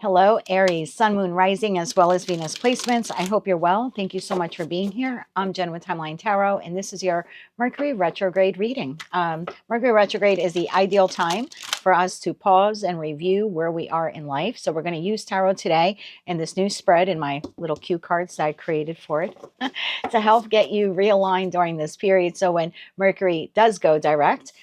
Hello, Aries, Sun, Moon, Rising, as well as Venus placements. I hope you're well. Thank you so much for being here. I'm Jen with Timeline Tarot, and this is your Mercury retrograde reading. Mercury retrograde is the ideal time for us to pause and review where we are in life. So we're going to use tarot today and this new spread in my little cue cards that I created for it to help get you realigned during this period. So when Mercury does go direct,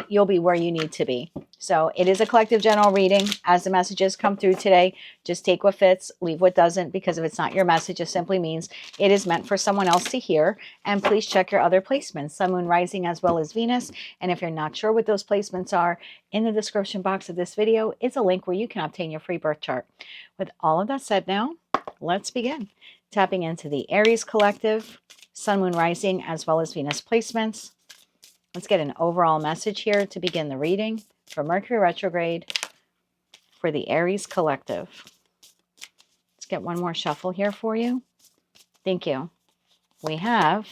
you'll be where you need to be. So it is a collective general reading. As the messages come through today, just take what fits, leave what doesn't, because if it's not your message, it simply means it is meant for someone else to hear. And please check your other placements, Sun, Moon, Rising, as well as Venus. And if you're not sure what those placements are, in the description box of this video is a link where you can obtain your free birth chart. With all of that said now, let's begin. Tapping into the Aries collective, Sun, Moon, Rising, as well as Venus placements. Let's get an overall message here to begin the reading for Mercury retrograde for the Aries collective. Let's get one more shuffle here for you. Thank you. We have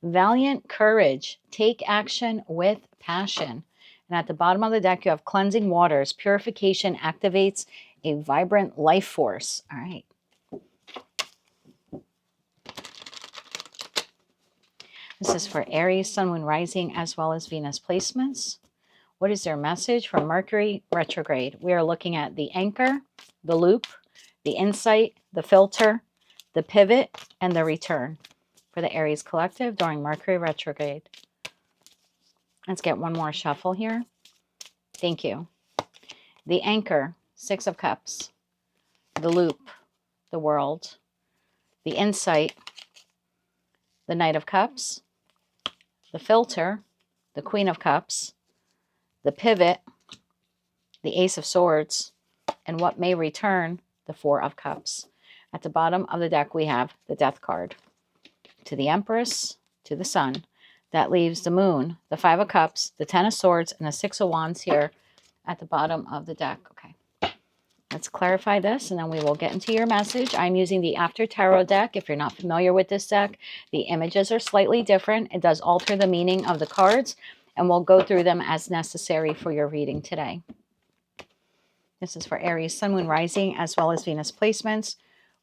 valiant courage. Take action with passion. And at the bottom of the deck, you have cleansing waters. Purification activates a vibrant life force. All right. This is for Aries, Sun, Moon, Rising, as well as Venus placements. What is their message for Mercury retrograde? We are looking at the anchor, the loop, the insight, the filter, the pivot, and the return for the Aries collective during Mercury retrograde. Let's get one more shuffle here. Thank you. The anchor, Six of Cups. The loop, the world. The insight, the Knight of Cups. The filter, the Queen of Cups. The pivot, the Ace of Swords, and what may return, the Four of Cups. At the bottom of the deck, we have the Death card. To the Empress, to the Sun. That leaves the Moon, the Five of Cups, the Ten of Swords, and the Six of Wands here at the bottom of the deck. Okay, let's clarify this, and then we will get into your message. I'm using the After Tarot deck. If you're not familiar with this deck, the images are slightly different. It does alter the meaning of the cards, and we'll go through them as necessary for your reading today. This is for Aries, Sun, Moon, Rising, as well as Venus placements.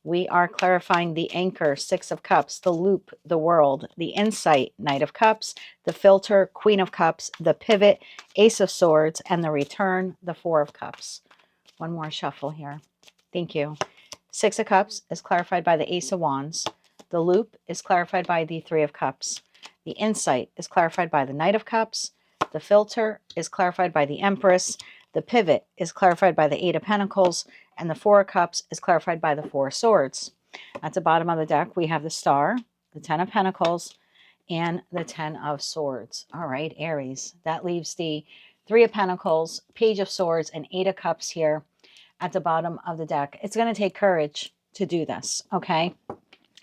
We are clarifying the anchor, Six of Cups, the loop, the world, the insight, Knight of Cups, the filter, Queen of Cups, the pivot, Ace of Swords, and the return, the Four of Cups. One more shuffle here. Thank you. Six of Cups is clarified by the Ace of Wands. The loop is clarified by the Three of Cups. The insight is clarified by the Knight of Cups. The filter is clarified by the Empress. The pivot is clarified by the Eight of Pentacles. And the Four of Cups is clarified by the Four of Swords. At the bottom of the deck, we have the Star, the Ten of Pentacles, and the Ten of Swords. All right, Aries. That leaves the Three of Pentacles, Page of Swords, and Eight of Cups here at the bottom of the deck. It's going to take courage to do this, okay?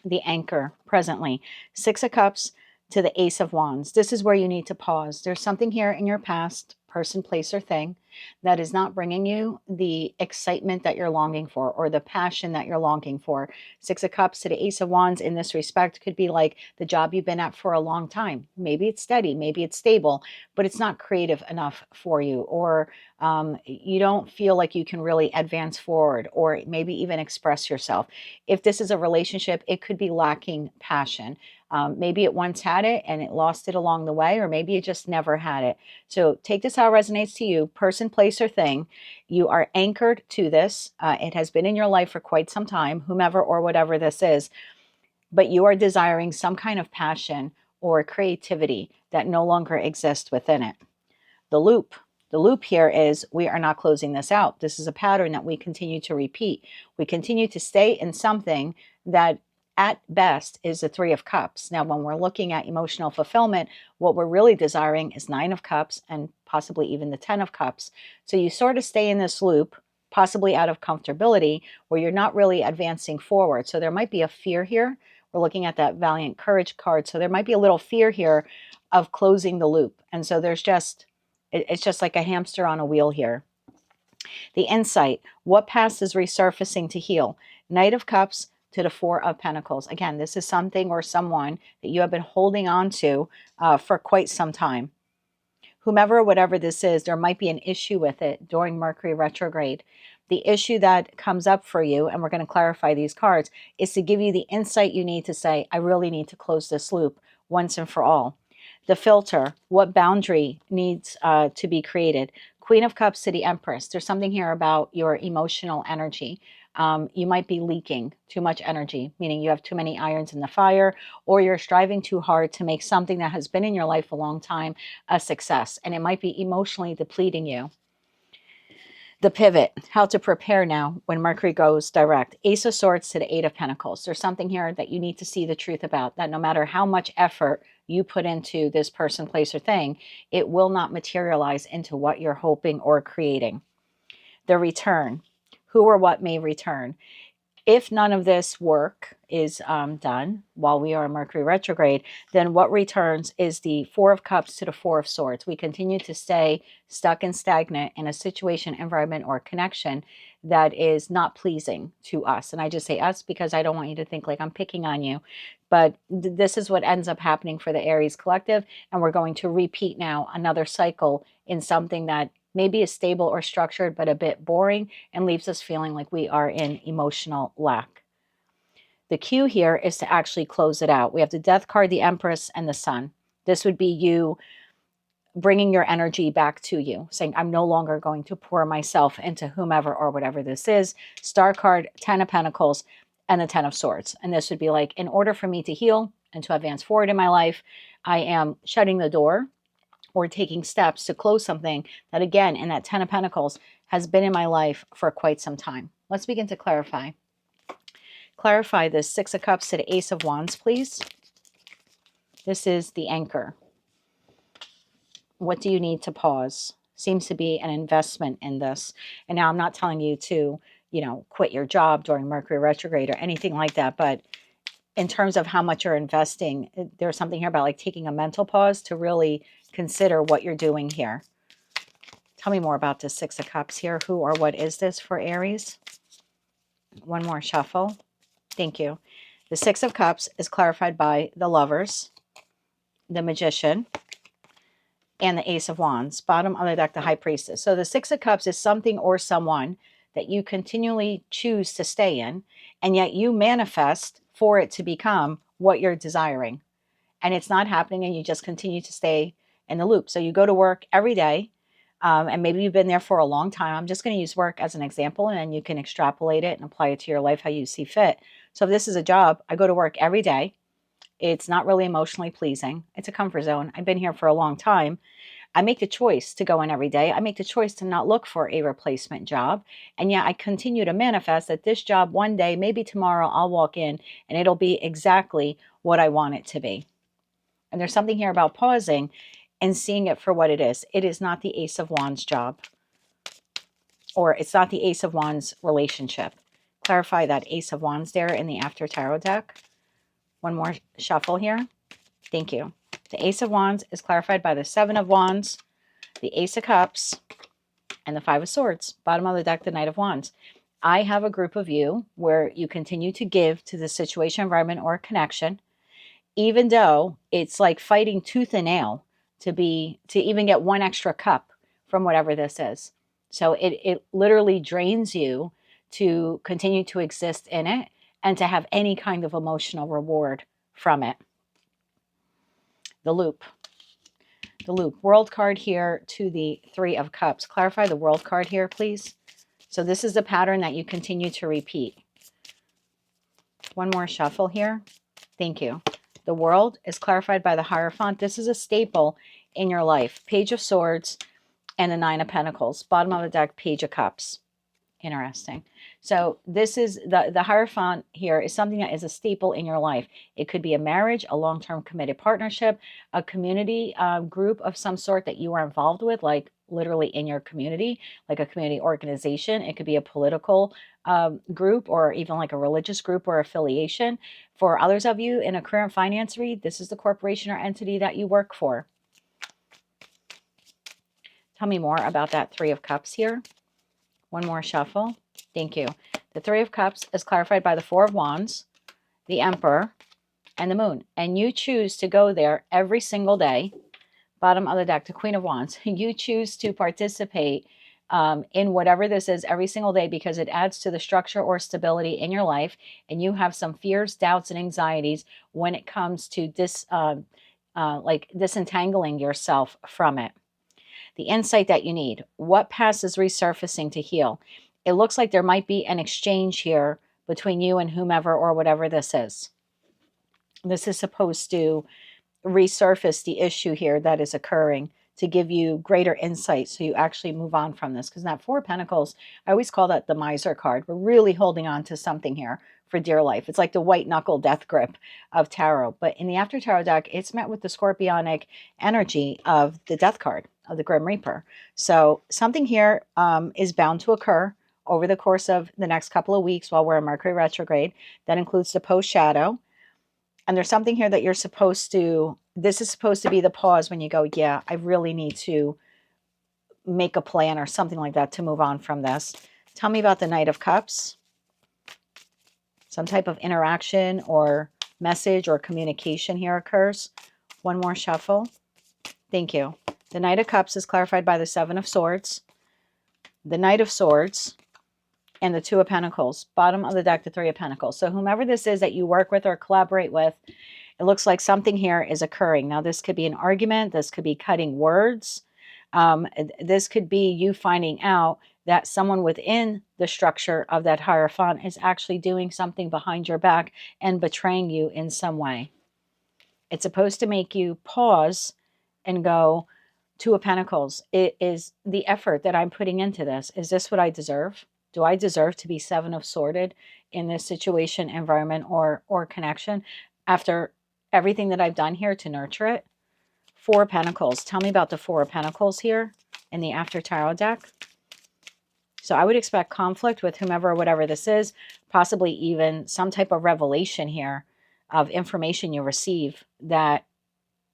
The anchor presently. Six of Cups to the Ace of Wands. This is where you need to pause. There's something here in your past, person, place, or thing, that is not bringing you the excitement that you're longing for or the passion that you're longing for. Six of Cups to the Ace of Wands in this respect could be like the job you've been at for a long time. Maybe it's steady, maybe it's stable, but it's not creative enough for you, or you don't feel like you can really advance forward or maybe even express yourself. If this is a relationship, it could be lacking passion. Maybe it once had it and it lost it along the way, or maybe it just never had it. So take this how it resonates to you, person, place, or thing. You are anchored to this. It has been in your life for quite some time, whomever or whatever this is, but you are desiring some kind of passion or creativity that no longer exists within it. The loop. The loop here is we are not closing this out. This is a pattern that we continue to repeat. We continue to stay in something that at best is the Three of Cups. Now, when we're looking at emotional fulfillment, what we're really desiring is Nine of Cups and possibly even the Ten of Cups. So you sort of stay in this loop, possibly out of comfortability, where you're not really advancing forward. So there might be a fear here. We're looking at that Valiant Courage card. So there might be a little fear here of closing the loop. And so there's just, it's just like a hamster on a wheel here. The insight, what past is resurfacing to heal? Knight of Cups to the Four of Pentacles. Again, this is something or someone that you have been holding on to for quite some time. Whomever or whatever this is, there might be an issue with it during Mercury retrograde. The issue that comes up for you, and we're going to clarify these cards, is to give you the insight you need to say, I really need to close this loop once and for all. The filter, what boundary needs to be created? Queen of Cups to the Empress. There's something here about your emotional energy. You might be leaking too much energy, meaning you have too many irons in the fire, or you're striving too hard to make something that has been in your life a long time a success, and it might be emotionally depleting you. The pivot, how to prepare now when Mercury goes direct. Ace of Swords to the Eight of Pentacles. There's something here that you need to see the truth about, that no matter how much effort you put into this person, place, or thing, it will not materialize into what you're hoping or creating. The return, who or what may return. If none of this work is done while we are in Mercury retrograde, then what returns is the Four of Cups to the Four of Swords. We continue to stay stuck and stagnant in a situation, environment, or connection that is not pleasing to us. And I just say us because I don't want you to think like I'm picking on you. But this is what ends up happening for the Aries collective. And we're going to repeat now another cycle in something that maybe is stable or structured, but a bit boring and leaves us feeling like we are in emotional lack. The cue here is to actually close it out. We have the Death card, the Empress, and the Sun. This would be you bringing your energy back to you, saying, I'm no longer going to pour myself into whomever or whatever this is. Star card, 10 of Pentacles, and the 10 of Swords. And this would be like, in order for me to heal and to advance forward in my life, I am shutting the door or taking steps to close something that, again, in that 10 of Pentacles, has been in my life for quite some time. Let's begin to clarify. Clarify this Six of Cups to the Ace of Wands, please. This is the anchor. What do you need to pause? Seems to be an investment in this. And now I'm not telling you to, quit your job during Mercury retrograde or anything like that, but in terms of how much you're investing, there's something here about like taking a mental pause to really consider what you're doing here. Tell me more about this Six of Cups here. Who or what is this for Aries? One more shuffle. Thank you. The Six of Cups is clarified by the Lovers, the Magician, and the Ace of Wands. Bottom of the deck, the High Priestess. So the Six of Cups is something or someone that you continually choose to stay in, and yet you manifest for it to become what you're desiring. And it's not happening, and you just continue to stay in the loop. So you go to work every day, and maybe you've been there for a long time. I'm just going to use work as an example, and then you can extrapolate it and apply it to your life how you see fit. So if this is a job, I go to work every day. It's not really emotionally pleasing. It's a comfort zone. I've been here for a long time. I make the choice to go in every day. I make the choice to not look for a replacement job. And yet I continue to manifest that this job one day, maybe tomorrow, I'll walk in and it'll be exactly what I want it to be. And there's something here about pausing and seeing it for what it is. It is not the Ace of Wands job, or it's not the Ace of Wands relationship. Clarify that Ace of Wands there in the After Tarot deck. One more shuffle here. Thank you. The Ace of Wands is clarified by the Seven of Wands, the Ace of Cups, and the Five of Swords. Bottom of the deck, the Knight of Wands. I have a group of you where you continue to give to the situation, environment, or connection, even though it's like fighting tooth and nail to even get one extra cup from whatever this is. So it literally drains you to continue to exist in it and to have any kind of emotional reward from it. The loop. The loop. World card here to the Three of Cups. Clarify the World card here, please. So this is the pattern that you continue to repeat. One more shuffle here. Thank you. The World is clarified by the Hierophant. This is a staple in your life. Page of Swords and the Nine of Pentacles. Bottom of the deck, Page of Cups. Interesting. So this is the Hierophant here is something that is a staple in your life. It could be a marriage, a long-term committed partnership, a community group of some sort that you are involved with, like literally in your community, like a community organization. It could be a political group, or even like a religious group or affiliation. For others of you in a career and finance read, this is the corporation or entity that you work for. Tell me more about that Three of Cups here. One more shuffle. Thank you. The Three of Cups is clarified by the Four of Wands, the Emperor, and the Moon. And you choose to go there every single day. Bottom of the deck, the Queen of Wands. You choose to participate in whatever this is every single day, because it adds to the structure or stability in your life. And you have some fears, doubts, and anxieties when it comes to like disentangling yourself from it. The insight that you need. What past is resurfacing to heal? It looks like there might be an exchange here between you and whomever or whatever this is. This is supposed to resurface the issue here that is occurring to give you greater insight so you actually move on from this. Because that Four of Pentacles, I always call that the miser card. We're really holding on to something here for dear life. It's like the white knuckle death grip of tarot. But in the After Tarot deck, it's met with the scorpionic energy of the death card, of the Grim Reaper. So something here is bound to occur over the course of the next couple of weeks while we're in Mercury retrograde. That includes the post shadow. And there's something here that you're supposed to, this is supposed to be the pause when you go, yeah, I really need to make a plan or something like that to move on from this. Tell me about the Knight of Cups. Some type of interaction or message or communication here occurs. One more shuffle. Thank you. The Knight of Cups is clarified by the Seven of Swords, the Knight of Swords, and the Two of Pentacles. Bottom of the deck, the Three of Pentacles. So whomever this is that you work with or collaborate with, it looks like something here is occurring. Now, this could be an argument. This could be cutting words. This could be you finding out that someone within the structure of that Hierophant is actually doing something behind your back and betraying you in some way. It's supposed to make you pause and go, Two of Pentacles. It is the effort that I'm putting into this. Is this what I deserve? Do I deserve to be Seven of Swords in this situation, environment, or connection after everything that I've done here to nurture it? Four of Pentacles. Tell me about the Four of Pentacles here in the After Tarot deck. So I would expect conflict with whomever or whatever this is, possibly even some type of revelation here of information you receive that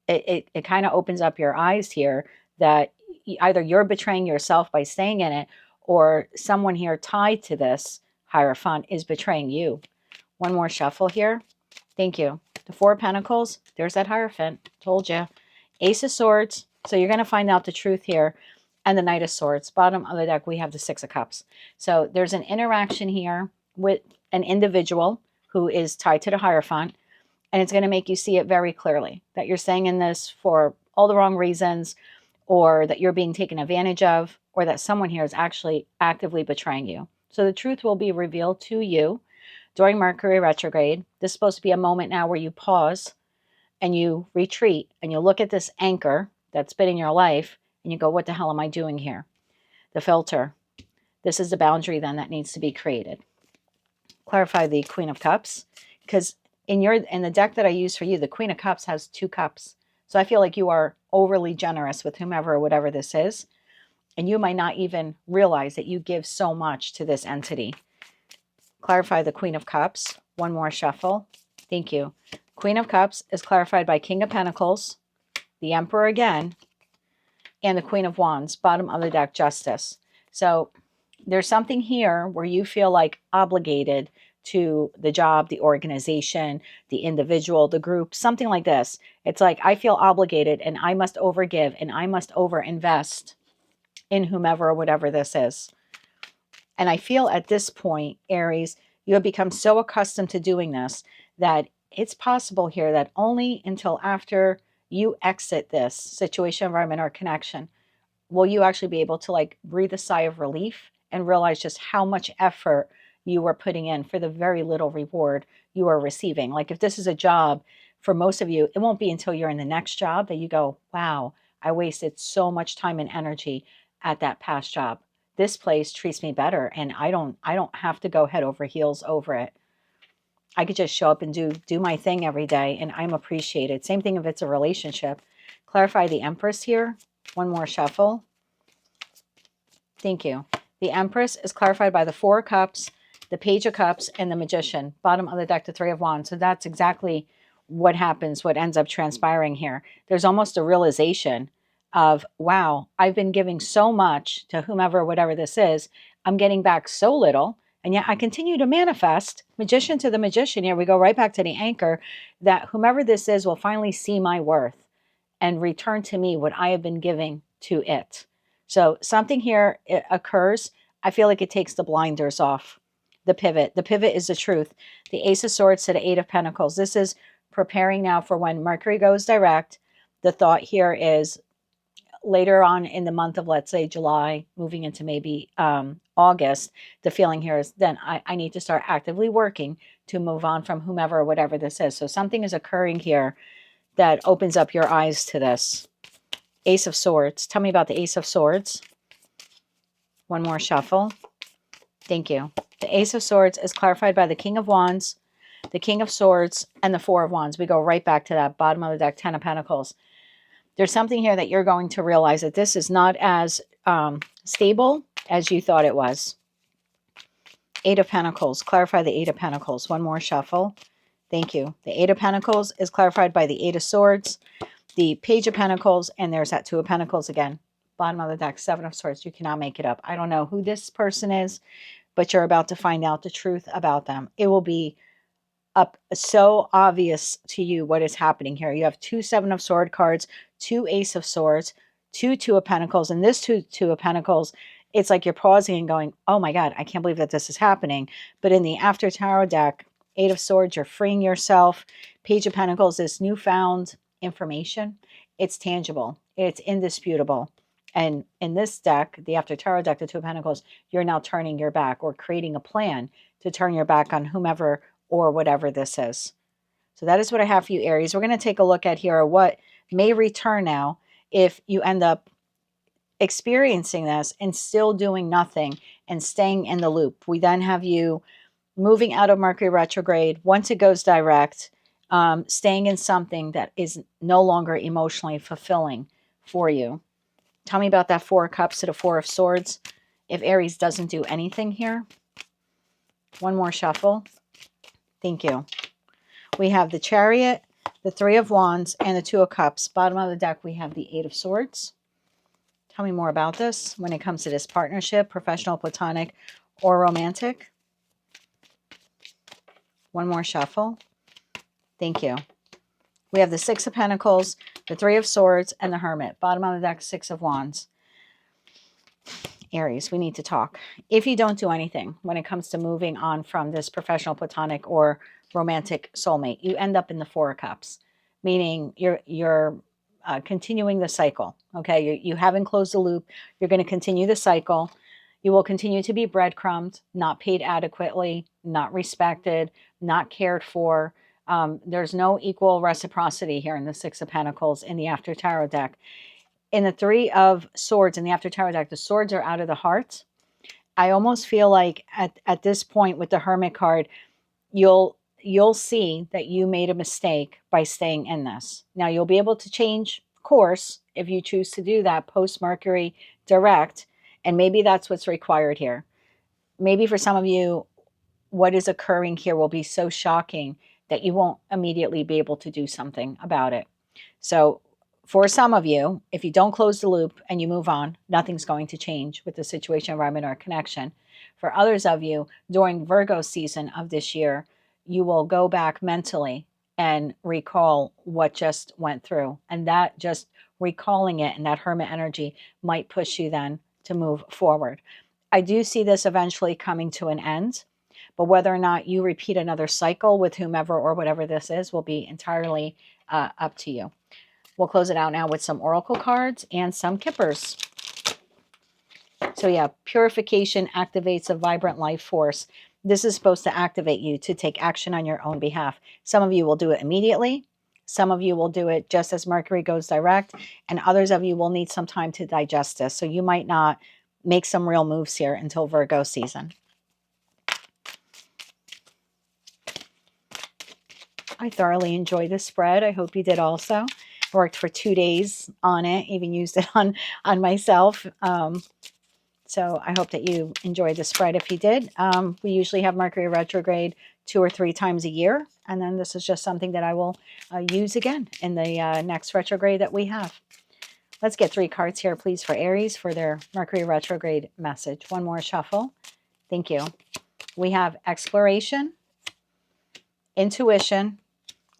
it kind of opens up your eyes here that either you're betraying yourself by staying in it, or someone here tied to this Hierophant is betraying you. One more shuffle here. Thank you. The Four of Pentacles. There's that Hierophant. Told you. Ace of Swords. So you're going to find out the truth here. And the Knight of Swords. Bottom of the deck, we have the Six of Cups. So there's an interaction here with an individual who is tied to the Hierophant. And it's going to make you see it very clearly. That you're staying in this for all the wrong reasons, or that you're being taken advantage of, or that someone here is actually actively betraying you. So the truth will be revealed to you during Mercury retrograde. This is supposed to be a moment now where you pause and you retreat and you look at this anchor that's been in your life and you go, what the hell am I doing here? The filter. This is the boundary then that needs to be created. Clarify the Queen of Cups, because in the deck that I use for you, the Queen of Cups has two cups. So I feel like you are overly generous with whomever or whatever this is. And you might not even realize that you give so much to this entity. Clarify the Queen of Cups. One more shuffle. Thank you. Queen of Cups is clarified by King of Pentacles, the Emperor again, and the Queen of Wands. Bottom of the deck, Justice. So there's something here where you feel like obligated to the job, the organization, the individual, the group, something like this. It's like, I feel obligated and I must overgive and I must overinvest in whomever or whatever this is. And I feel at this point, Aries, you have become so accustomed to doing this that it's possible here that only until after you exit this situation, environment, or connection will you actually be able to like breathe a sigh of relief and realize just how much effort you are putting in for the very little reward you are receiving. Like if this is a job, for most of you, it won't be until you're in the next job that you go, wow, I wasted so much time and energy at that past job. This place treats me better and I don't have to go head over heels over it. I could just show up and do my thing every day and I'm appreciated. Same thing if it's a relationship. Clarify the Empress here. One more shuffle. Thank you. The Empress is clarified by the Four of Cups, the Page of Cups, and the Magician. Bottom of the deck, the Three of Wands. So that's exactly what happens, what ends up transpiring here. There's almost a realization of, wow, I've been giving so much to whomever, whatever this is. I'm getting back so little. And yet I continue to manifest. Magician to the Magician here. We go right back to the anchor that whomever this is will finally see my worth and return to me what I have been giving to it. So something here occurs. I feel like it takes the blinders off. The pivot. The pivot is the truth. The Ace of Swords to the Eight of Pentacles. This is preparing now for when Mercury goes direct. The thought here is later on in the month of, let's say, July, moving into maybe August, the feeling here is then I need to start actively working to move on from whomever or whatever this is. So something is occurring here that opens up your eyes to this. Ace of Swords. Tell me about the Ace of Swords. One more shuffle. Thank you. The Ace of Swords is clarified by the King of Wands, the King of Swords, and the Four of Wands. We go right back to that bottom of the deck, Ten of Pentacles. There's something here that you're going to realize that this is not as stable as you thought it was. Eight of Pentacles. Clarify the Eight of Pentacles. One more shuffle. Thank you. The Eight of Pentacles is clarified by the Eight of Swords, the Page of Pentacles, and there's that Two of Pentacles again. Bottom of the deck, Seven of Swords. You cannot make it up. I don't know who this person is, but you're about to find out the truth about them. It will be up so obvious to you what is happening here. You have two Seven of Sword cards, two Ace of Swords, two of Pentacles, and this two of Pentacles, it's like you're pausing and going, oh my God, I can't believe that this is happening. But in the After Tarot deck, Eight of Swords, you're freeing yourself. Page of Pentacles, this newfound information. It's tangible. It's indisputable. And in this deck, the After Tarot deck, the Two of Pentacles, you're now turning your back or creating a plan to turn your back on whomever or whatever this is. So that is what I have for you, Aries. We're going to take a look at here what may return now if you end up experiencing this and still doing nothing and staying in the loop. We then have you moving out of Mercury retrograde. Once it goes direct, staying in something that is no longer emotionally fulfilling for you. Tell me about that Four of Cups to the Four of Swords. If Aries doesn't do anything here. One more shuffle. Thank you. We have the Chariot, the Three of Wands, and the Two of Cups. Bottom of the deck, we have the Eight of Swords. Tell me more about this when it comes to this partnership, professional, platonic, or romantic. One more shuffle. Thank you. We have the Six of Pentacles, the Three of Swords, and the Hermit. Bottom of the deck, Six of Wands. Aries, we need to talk. If you don't do anything when it comes to moving on from this professional, platonic, or romantic soulmate, you end up in the Four of Cups, meaning you're continuing the cycle. Okay, you haven't closed the loop. You're going to continue the cycle. You will continue to be breadcrumbed, not paid adequately, not respected, not cared for. There's no equal reciprocity here in the Six of Pentacles in the After Tarot deck. In the Three of Swords in the After Tarot deck, the swords are out of the heart. I almost feel like at this point with the Hermit card, you'll see that you made a mistake by staying in this. Now, you'll be able to change course if you choose to do that post Mercury direct, and maybe that's what's required here. Maybe for some of you, what is occurring here will be so shocking that you won't immediately be able to do something about it. So for some of you, if you don't close the loop and you move on, nothing's going to change with the situation, environment, or connection. For others of you, during Virgo season of this year, you will go back mentally and recall what just went through. And that just recalling it and that Hermit energy might push you then to move forward. I do see this eventually coming to an end, but whether or not you repeat another cycle with whomever or whatever this is will be entirely up to you. We'll close it out now with some oracle cards and some kippers. So yeah, purification activates a vibrant life force. This is supposed to activate you to take action on your own behalf. Some of you will do it immediately. Some of you will do it just as Mercury goes direct. And others of you will need some time to digest this. So you might not make some real moves here until Virgo season. I thoroughly enjoyed this spread. I hope you did also. I worked for 2 days on it, even used it on myself. So I hope that you enjoyed the spread if you did. We usually have Mercury retrograde 2 or 3 times a year. And then this is just something that I will use again in the next retrograde that we have. Let's get 3 cards here, please, for Aries for their Mercury retrograde message. One more shuffle. Thank you. We have exploration, intuition,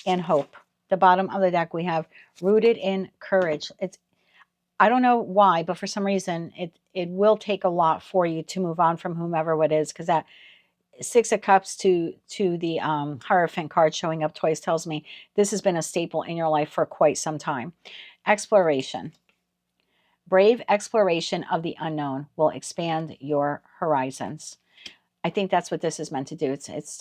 and hope. The bottom of the deck, we have rooted in courage. I don't know why, but for some reason, it will take a lot for you to move on from whomever it is, because that Six of Cups to the Hierophant card showing up twice tells me this has been a staple in your life for quite some time. Exploration. Brave exploration of the unknown will expand your horizons. I think that's what this is meant to do. It's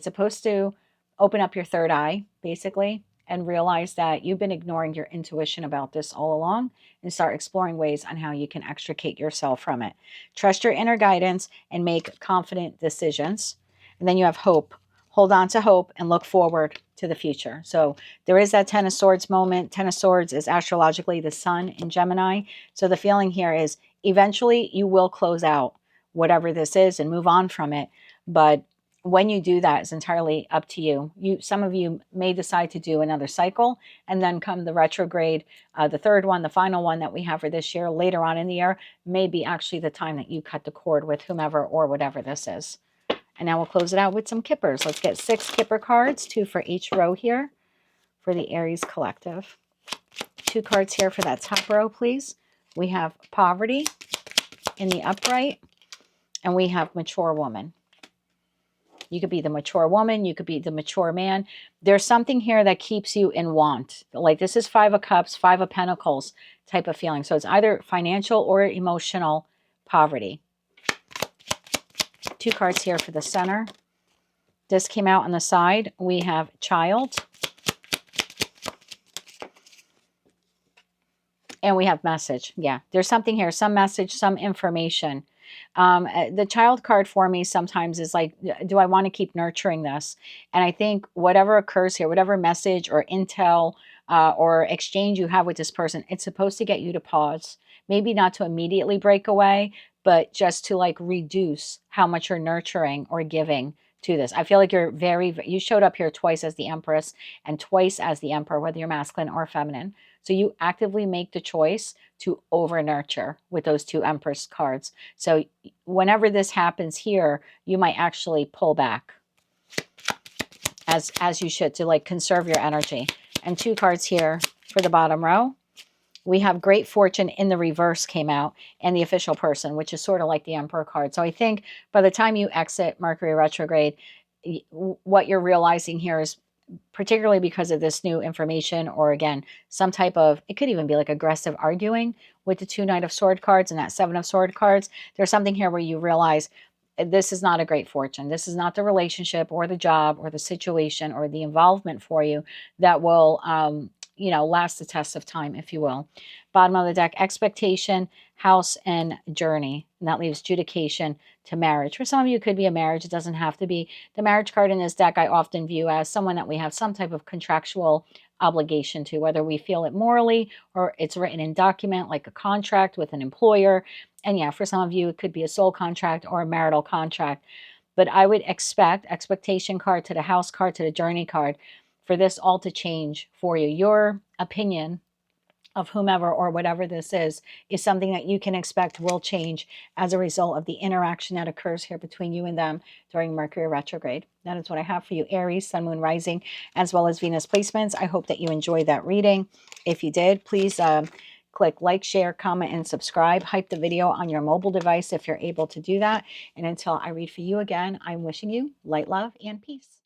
supposed to open up your third eye, basically, and realize that you've been ignoring your intuition about this all along, and start exploring ways on how you can extricate yourself from it. Trust your inner guidance and make confident decisions. And then you have hope. Hold on to hope and look forward to the future. So there is that Ten of Swords moment. Ten of Swords is astrologically the sun in Gemini. So the feeling here is eventually you will close out whatever this is and move on from it. But when you do that, it's entirely up to you. Some of you may decide to do another cycle, and then come the retrograde, the third one, the final one that we have for this year, later on in the year, may be actually the time that you cut the cord with whomever or whatever this is. And now we'll close it out with some kippers. Let's get 6 kipper cards, 2 for each row here for the Aries collective. 2 cards here for that top row, please. We have poverty in the upright, and we have mature woman. You could be the mature woman. You could be the mature man. There's something here that keeps you in want. Like this is 5 of Cups, 5 of Pentacles type of feeling. So it's either financial or emotional poverty. 2 cards here for the center. This came out on the side. We have child. And we have message. Yeah, there's something here, some message, some information. The child card for me sometimes is like, do I want to keep nurturing this? And I think whatever occurs here, whatever message or intel or exchange you have with this person, it's supposed to get you to pause. Maybe not to immediately break away, but just to like reduce how much you're nurturing or giving to this. I feel like you showed up here twice as the Empress and twice as the Emperor, whether you're masculine or feminine. So you actively make the choice to over nurture with those 2 Empress cards. So whenever this happens here, you might actually pull back as you should, to like conserve your energy. And 2 cards here for the bottom row. We have great fortune in the reverse came out, and the official person, which is sort of like the Emperor card. So I think by the time you exit Mercury retrograde, what you're realizing here is, particularly because of this new information, or again, some type of, it could even be like aggressive arguing with the 2 Knight of Sword cards and that 7 of Sword cards. There's something here where you realize this is not a great fortune. This is not the relationship or the job or the situation or the involvement for you that will, last the test of time, if you will. Bottom of the deck, expectation, house, and journey. And that leaves judication to marriage. For some of you, it could be a marriage. It doesn't have to be. The marriage card in this deck, I often view as someone that we have some type of contractual obligation to, whether we feel it morally or it's written in document, like a contract with an employer. And yeah, for some of you, it could be a soul contract or a marital contract. But I would expect expectation card to the house card to the journey card for this all to change for you. Your opinion of whomever or whatever this is something that you can expect will change as a result of the interaction that occurs here between you and them during Mercury retrograde. That is what I have for you, Aries, Sun, Moon, Rising, as well as Venus placements. I hope that you enjoyed that reading. If you did, please click like, share, comment, and subscribe. Hype the video on your mobile device if you're able to do that. And until I read for you again, I'm wishing you light, love, and peace.